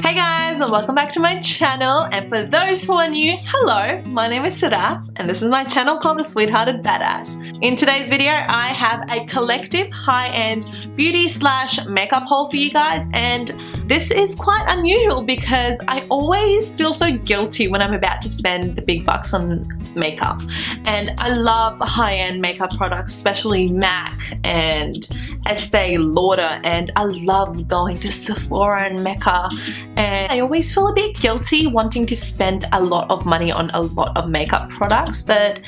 Hey guys, and welcome back to my channel, and for those who are new, hello, my name is Sadaf and this is my channel called the Sweethearted Badass. In today's video I have a collective high-end beauty slash makeup haul for you guys, and this is quite unusual because I always feel so guilty when I'm about to spend the big bucks on makeup, and I love high-end makeup products, especially MAC and Estee Lauder, and I love going to Sephora and Mecca, and I always feel a bit guilty wanting to spend a lot of money on a lot of makeup products. But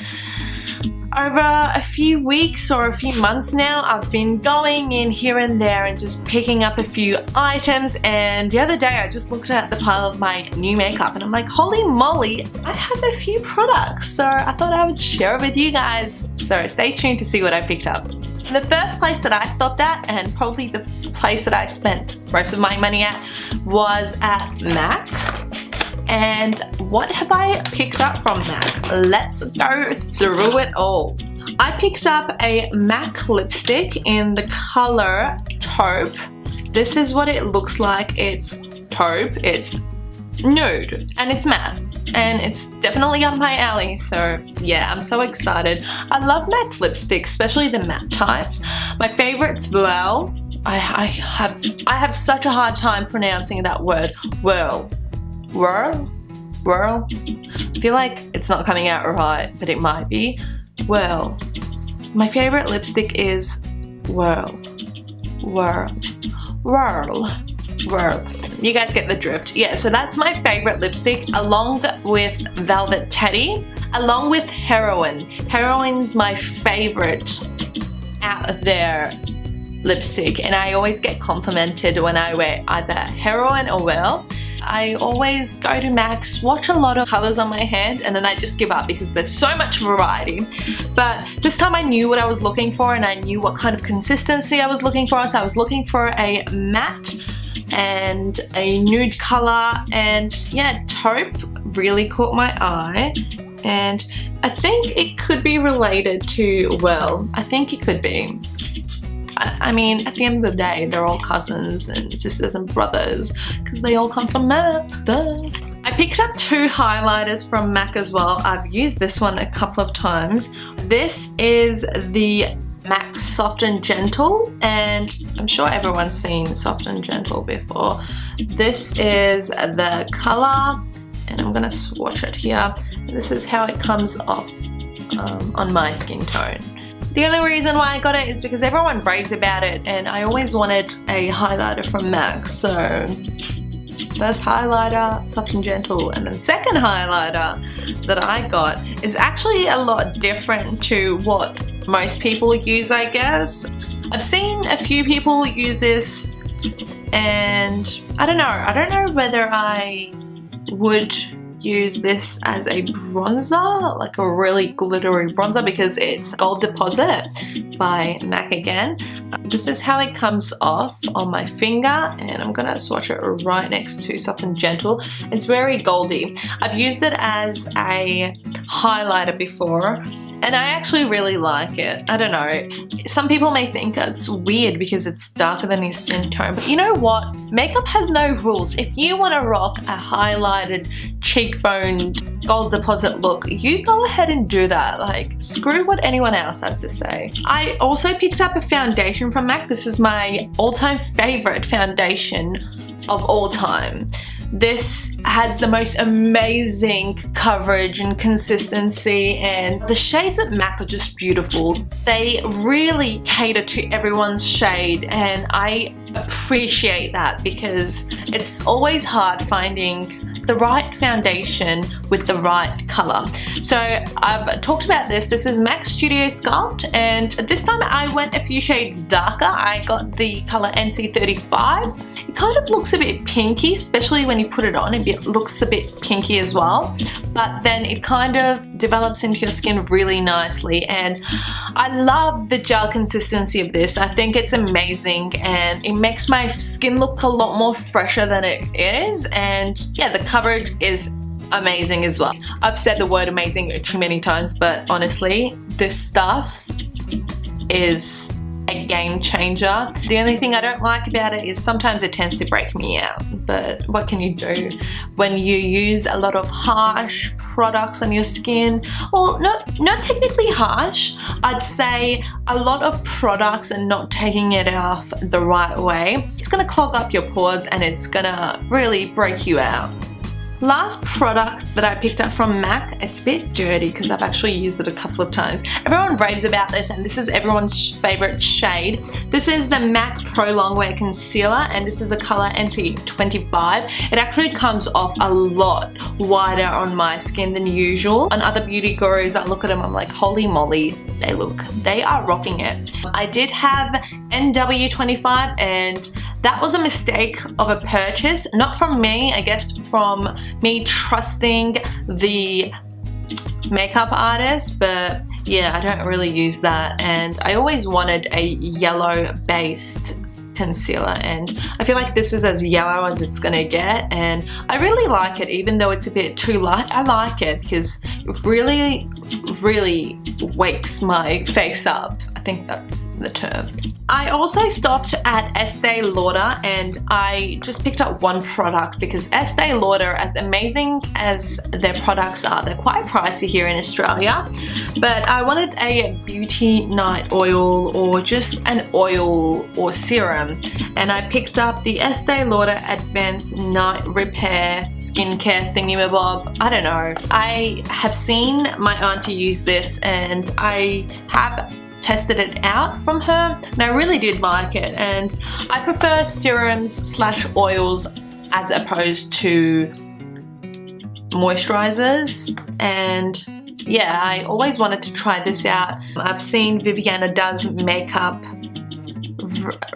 over a few weeks or a few months now, I've been going in here and there and just picking up a few items, and the other day I just looked at the pile of my new makeup and I'm like, holy moly, I have a few products, so I thought I would share it with you guys, so stay tuned to see what I picked up. The first place that I stopped at, and probably the place that I spent most of my money at, was at MAC. And what have I picked up from MAC? Let's go through it all. I picked up a MAC lipstick in the color taupe. This is what it looks like. It's taupe, it's nude, and it's matte. And it's definitely up my alley, so yeah, I'm so excited. I love MAC lipsticks, especially the matte types. My favorite's Whirl. I have such a hard time pronouncing that word. Whirl. I feel like it's not coming out right, but it might be. Whirl. My favorite lipstick is Whirl. You guys get the drift. Yeah, so that's my favorite lipstick, along with Velvet Teddy, along with Heroine. Heroine's my favorite out of their lipstick, and I always get complimented when I wear either Heroine or Whirl. I always go to MAC, swatch a lot of colors on my hand, and then I just give up because there's so much variety. But this time I knew what I was looking for, and I knew what kind of consistency I was looking for. So I was looking for a matte and a nude color, and yeah, taupe really caught my eye. And I think it could be related to, well, I think it could be. I mean, at the end of the day, they're all cousins and sisters and brothers because they all come from MAC. Duh. I picked up two highlighters from MAC as well. I've used this one a couple of times. This is the MAC Soft and Gentle, and I'm sure everyone's seen Soft and Gentle before. This is the color, and I'm gonna swatch it here. This is how it comes off on my skin tone. The only reason why I got it is because everyone raves about it, and I always wanted a highlighter from MAC. So first highlighter, Soft and Gentle, and then second highlighter that I got is actually a lot different to what most people use, I guess. I've seen a few people use this, and I don't know whether I would use this as a bronzer, like a really glittery bronzer, because it's Gold Deposit by MAC again. This is how it comes off on my finger, and I'm gonna swatch it right next to Soft and Gentle. It's very goldy. I've used it as a highlighter before, and I actually really like it. I don't know, some people may think it's weird because it's darker than your skin tone, but you know what? Makeup has no rules. If you want to rock a highlighted, cheekboned, Gold Deposit look, you go ahead and do that. Like, screw what anyone else has to say. I also picked up a foundation from MAC. This is my all-time favorite foundation of all time. This has the most amazing coverage and consistency, and the shades at MAC are just beautiful. They really cater to everyone's shade, and I appreciate that because it's always hard finding the right foundation with the right color. So I've talked about this. This is MAC Studio Sculpt, and this time I went a few shades darker. I got the color NC35. It kind of looks a bit pinky, especially when you put it on. It looks a bit pinky as well, but then it kind of develops into your skin really nicely, and I love the gel consistency of this. I think it's amazing, and it makes my skin look a lot more fresher than it is, and yeah, the coverage is amazing as well. I've said the word amazing too many times, but honestly, this stuff is a game changer. The only thing I don't like about it is sometimes it tends to break me out, but what can you do when you use a lot of harsh products on your skin? Well, not technically harsh. I'd say a lot of products and not taking it off the right way. It's gonna clog up your pores and it's gonna really break you out. Last product that I picked up from MAC, it's a bit dirty because I've actually used it a couple of times. Everyone raves about this and this is everyone's favorite shade. This is the MAC Pro Longwear Concealer and this is the color NC25. It actually comes off a lot wider on my skin than usual. On other beauty gurus, I look at them, I'm like, holy moly, they are rocking it. I did have NW25 and that was a mistake of a purchase, not from me, I guess from me trusting the makeup artist, but yeah, I don't really use that, and I always wanted a yellow based concealer and I feel like this is as yellow as it's gonna get, and I really like it even though it's a bit too light. I like it because it really wakes my face up. I think that's the term. I also stopped at Estee Lauder and I just picked up one product because Estee Lauder, as amazing as their products are, they're quite pricey here in Australia, but I wanted a beauty night oil or just an oil or serum, and I picked up the Estee Lauder Advanced Night Repair Skincare Thingamabob. I don't know. I have seen my auntie use this and I have tested it out from her and I really did like it, and I prefer serums slash oils as opposed to moisturizers, and yeah, I always wanted to try this out. I've seen Viviana Does Makeup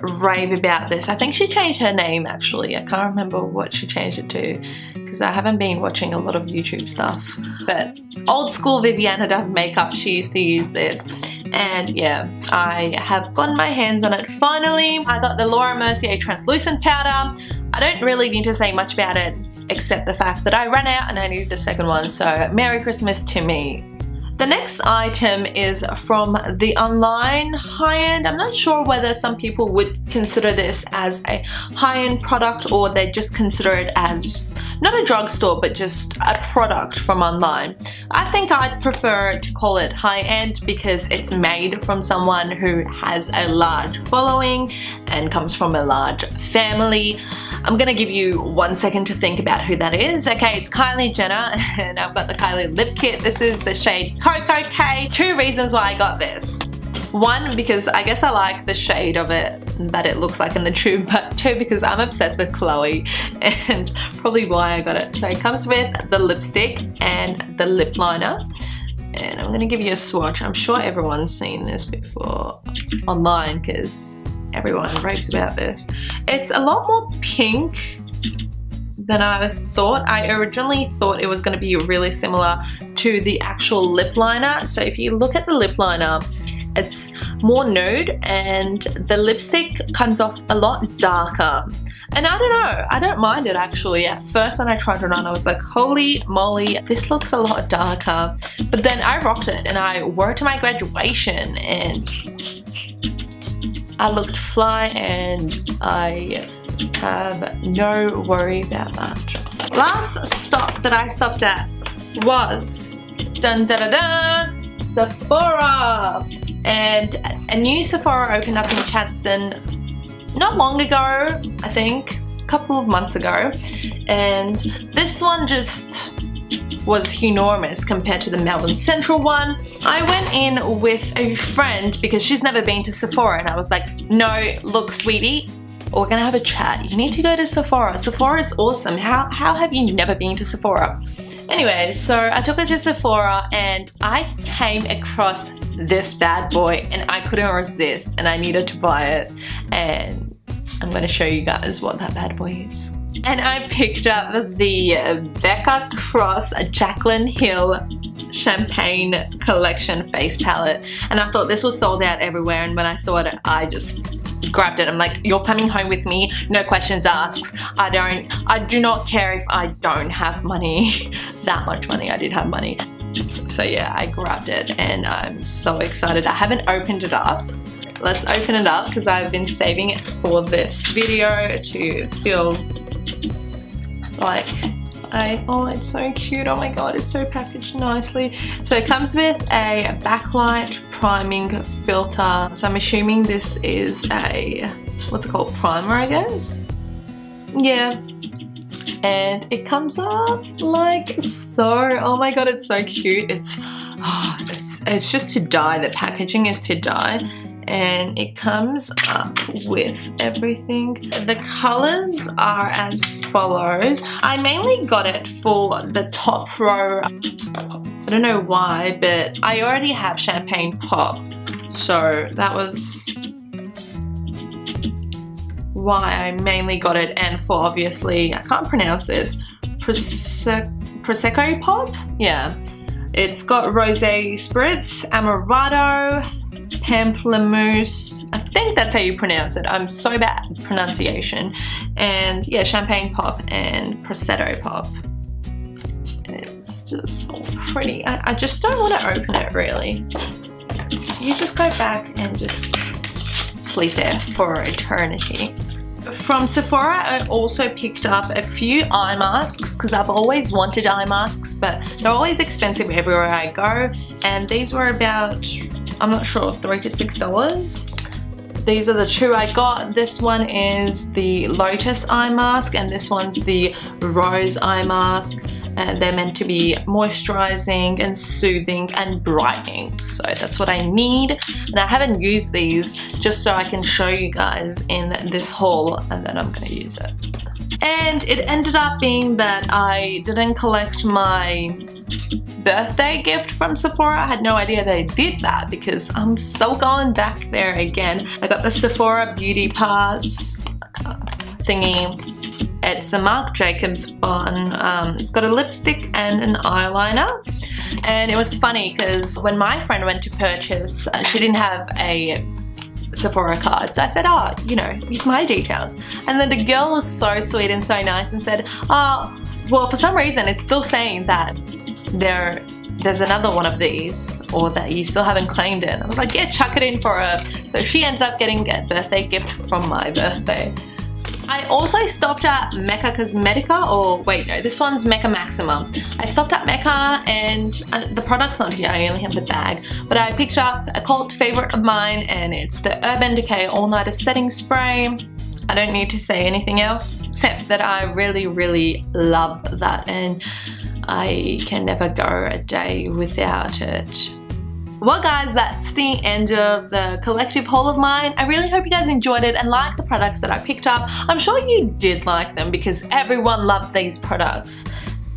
rave about this. I think she changed her name actually. I can't remember what she changed it to because I haven't been watching a lot of YouTube stuff, but old school Viviana Does Makeup, she used to use this. And yeah, I have gotten my hands on it finally. I got the Laura Mercier translucent powder. I don't really need to say much about it except the fact that I ran out and I needed a second one, so Merry Christmas to me. The next item is from the online high-end. I'm not sure whether some people would consider this as a high-end product or they just consider it as not a drugstore but just a product from online. I think I'd prefer to call it high-end because it's made from someone who has a large following and comes from a large family. I'm gonna give you 1 second to think about who that is. Okay, it's Kylie Jenner and I've got the Kylie lip kit. This is the shade Coco K. Two reasons why I got this. One, because I guess I like the shade of it that it looks like in the tube, but two, because I'm obsessed with Chloe and probably why I got it. So it comes with the lipstick and the lip liner. And I'm gonna give you a swatch. I'm sure everyone's seen this before online because everyone raves about this. It's a lot more pink than I thought. I originally thought it was going to be really similar to the actual lip liner. So if you look at the lip liner, it's more nude and the lipstick comes off a lot darker. And I don't know, I don't mind it actually. At first when I tried it on, I was like, holy moly, this looks a lot darker. But then I rocked it and I wore it to my graduation and I looked fly and I have no worry about that. Last stop that I stopped at was Sephora, and a new Sephora opened up in Chadstone not long ago, I think a couple of months ago, and this one just was enormous compared to the Melbourne Central one. I went in with a friend because she's never been to Sephora and I was like, no, look sweetie, we're gonna have a chat. You need to go to Sephora. Sephora is awesome. How have you never been to Sephora? Anyway, so I took her to Sephora and I came across this bad boy and I couldn't resist and I needed to buy it, and I'm gonna show you guys what that bad boy is. And I picked up the Becca Cross Jaclyn Hill Champagne Collection Face Palette, and I thought this was sold out everywhere, and when I saw it I just grabbed it. I'm like, you're coming home with me, no questions asked. I do not care if I don't have money. That much money, I did have money. So yeah, I grabbed it and I'm so excited. I haven't opened it up let's open it up because I've been saving it for this video to feel like oh, it's so cute. Oh my god, it's so packaged nicely. So it comes with a backlight priming filter. So I'm assuming this is a, what's it called, primer, I guess? Yeah. And it comes up like so. Oh my god, it's so cute. It's just to die. The packaging is to die. And it comes up with everything. The colors are as follows. I mainly got it for the top row. I don't know why, but I already have champagne pop, so that was why I mainly got it. And for, obviously, I can't pronounce this, Prosecco pop. Yeah, it's got rosé spritz, amaretto, pamplemousse, I think that's how you pronounce it. I'm so bad at pronunciation. And yeah, champagne pop and prosecco pop. And it's just so pretty. I just don't want to open it, really. You just go back and just sleep there for eternity. From Sephora, I also picked up a few eye masks because I've always wanted eye masks, but they're always expensive everywhere I go. And these were about, I'm not sure, $3 to $6. These are the two I got. This one is the Lotus eye mask and this one's the Rose eye mask. And they're meant to be moisturizing and soothing and brightening. So that's what I need. And I haven't used these just so I can show you guys in this haul, and then I'm gonna use it. And it ended up being that I didn't collect my birthday gift from Sephora. I had no idea they did that because I'm still going back there again. I got the Sephora Beauty Pass thingy. It's a Marc Jacobs one. It's got a lipstick and an eyeliner. And it was funny because when my friend went to purchase, she didn't have a Sephora card. So I said, oh, you know, use my details. And then the girl was so sweet and so nice and said, oh, well, for some reason it's still saying that there's another one of these, or that you still haven't claimed it. I was like, yeah, chuck it in for her. So she ends up getting a birthday gift from my birthday. I also stopped at Mecca Cosmetica, or wait, no, this one's Mecca Maxima. I stopped at Mecca and the product's not here, I only have the bag, but I picked up a cult favorite of mine and it's the Urban Decay All Nighter Setting Spray. I don't need to say anything else except that I really, really love that and I can never go a day without it. Well guys, that's the end of the collective haul of mine. I really hope you guys enjoyed it and liked the products that I picked up. I'm sure you did like them because everyone loves these products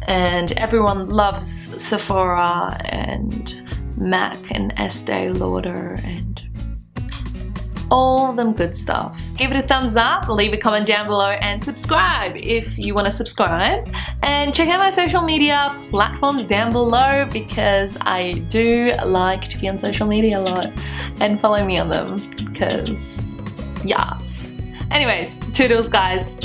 and everyone loves Sephora and MAC and Estee Lauder and all them good stuff. Give it a thumbs up, leave a comment down below and subscribe if you want to subscribe. And check out my social media platforms down below because I do like to be on social media a lot, and follow me on them because yes. Anyways, toodles guys.